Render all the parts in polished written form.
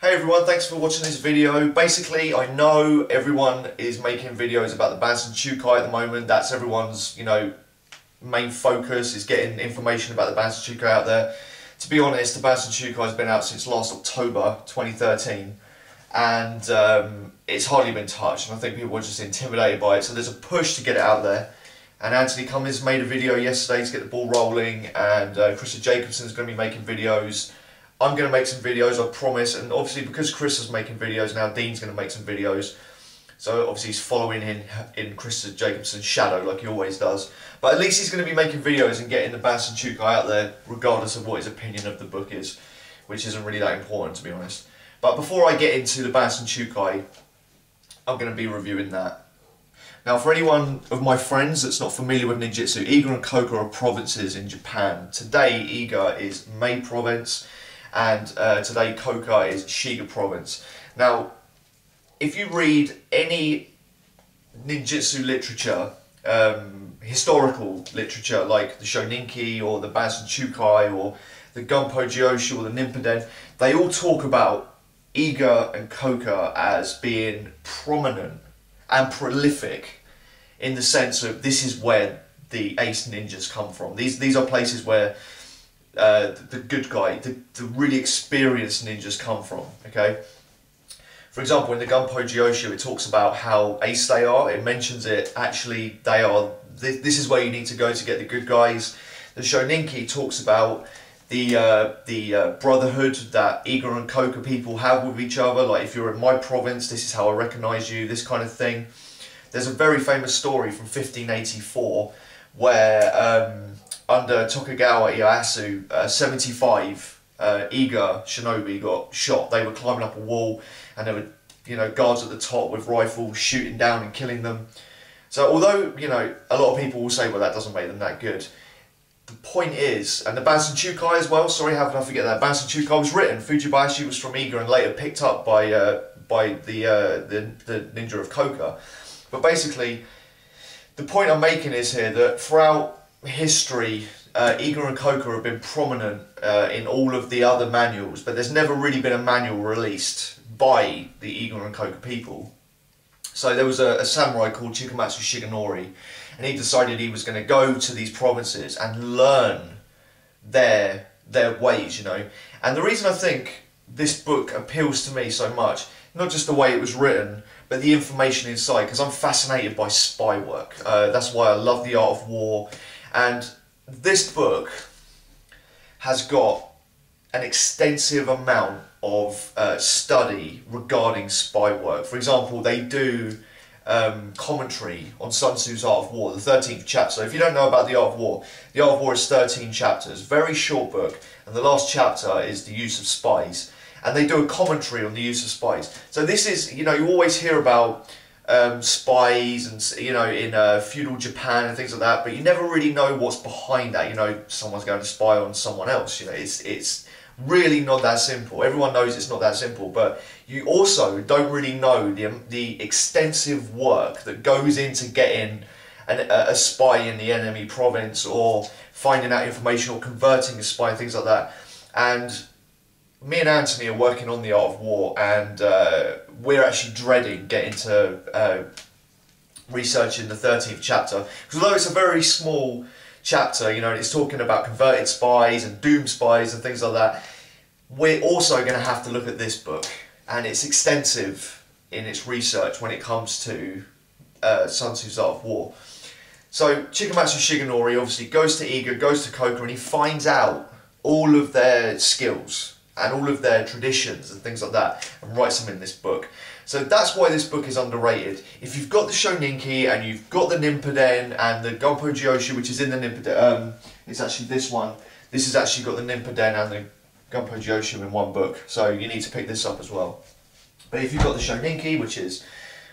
Hey everyone, thanks for watching this video. Basically, I know everyone is making videos about the Bansen Chukai at the moment. That's everyone's, main focus is getting information about the Bansen Chukai out there. To be honest, the Bansen Chukai has been out since last October 2013 and it's hardly been touched, and I think people are just intimidated by it, so there's a push to get it out there. And Anthony Cummins made a video yesterday to get the ball rolling, and Chris Jacobson's going to be making videos. I'm going to make some videos, I promise, and obviously because Chris is making videos now, Dean's going to make some videos. So obviously he's following in Chris Jacobson's shadow like he always does. But at least he's going to be making videos and getting the Bansen Chukai out there regardless of what his opinion of the book is, which isn't really that important, to be honest. But before I get into the Bansen Chukai, I'm going to be reviewing that. Now, for anyone of my friends that's not familiar with ninjutsu, Iga and Koka are provinces in Japan. Today, Iga is Mei province, and today Koka is Shiga province. Now, if you read any ninjutsu literature, historical literature like the Shoninki or the Bansen Chukai or the Gunpo Jyoshu or the Nippuden, they all talk about Iga and Koka as being prominent and prolific in the sense of this is where the ace ninjas come from. These are places where the good guy, the really experienced ninjas come from, okay? For example, in the Gunpo Jyoshu, it talks about how ace they are. It mentions it, actually, they are, this is where you need to go to get the good guys. The Shoninki talks about the brotherhood that Iga and Koka people have with each other. Like, if you're in my province, this is how I recognize you, this kind of thing. There's a very famous story from 1584 where under Tokugawa Ieyasu, 75 Iga shinobi got shot. They were climbing up a wall and there were guards at the top with rifles shooting down and killing them. So although a lot of people will say, well, that doesn't make them that good, the point is, and the Bansen Chukai as well, sorry, how can I forget that? Bansen Chukai was written, Fujibayashi was from Iga and later picked up by the ninja of Koka. But basically, the point I'm making is here that throughout history, Iga and Koka have been prominent in all of the other manuals, but there's never really been a manual released by the Iga and Koka people. So there was a samurai called Chikamatsu Shigenori, and he decided he was going to go to these provinces and learn their ways, And the reason I think this book appeals to me so much, not just the way it was written, but the information inside, because I'm fascinated by spy work. That's why I love the art of war. And this book has got an extensive amount of study regarding spy work. For example, they do commentary on Sun Tzu's Art of War, the 13th chapter. So if you don't know about the Art of War is 13 chapters, very short book, and the last chapter is the use of spies. And they do a commentary on the use of spies. So this is, you always hear about spies and, in feudal Japan and things like that, but you never really know what's behind that. Someone's going to spy on someone else, it's really not that simple. Everyone knows it's not that simple, but you also don't really know the extensive work that goes into getting a spy in the enemy province or finding out information or converting a spy and things like that. And me and Anthony are working on the Art of War, and we're actually dreading getting to researching the 13th chapter, because although it's a very small chapter, it's talking about converted spies and doomed spies and things like that, we're also going to have to look at this book, and it's extensive in its research when it comes to Sun Tzu's Art of War. So Chikamatsu Shigenori obviously goes to Iga, goes to Koka, and he finds out all of their skills and all of their traditions and things like that, and writes them in this book. So that's why this book is underrated. If you've got the Shoninki and you've got the Nippuden and the Gunpo Jyoshu, which is in the Nippuden, it's actually this one. This has actually got the Nippuden and the Gunpo Jyoshu in one book, so you need to pick this up as well. But if you've got the Shoninki, which is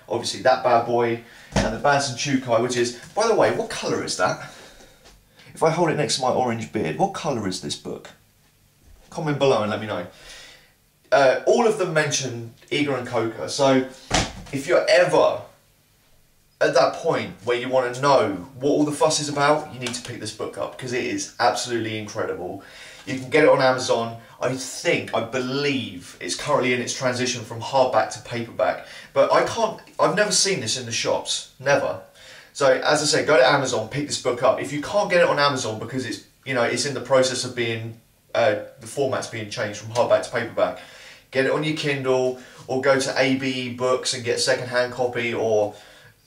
obviously that bad boy, and the Bansen Chukai, which is, by the way, what colour is that? If I hold it next to my orange beard, what colour is this book? Comment below and let me know. All of them mention Iga and Koka, so if you're ever at that point where you want to know what all the fuss is about, you need to pick this book up, because it is absolutely incredible. You can get it on Amazon. I believe it's currently in its transition from hardback to paperback. But I've never seen this in the shops, never. So as I say, go to Amazon, pick this book up. If you can't get it on Amazon because it's in the process of being, the format's being changed from hardback to paperback, get it on your Kindle, or go to ABE Books and get a second-hand copy, or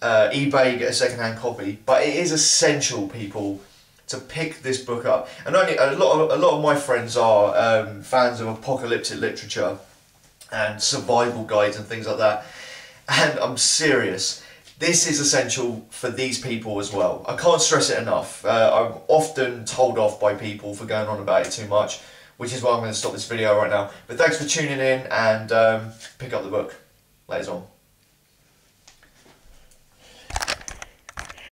eBay, get a second-hand copy. But it is essential, people, to pick this book up. And only a lot of my friends are fans of apocalyptic literature and survival guides and things like that. And I'm serious, this is essential for these people as well. I can't stress it enough. I'm often told off by people for going on about it too much, which is why I'm going to stop this video right now. But thanks for tuning in, and pick up the book. Later on.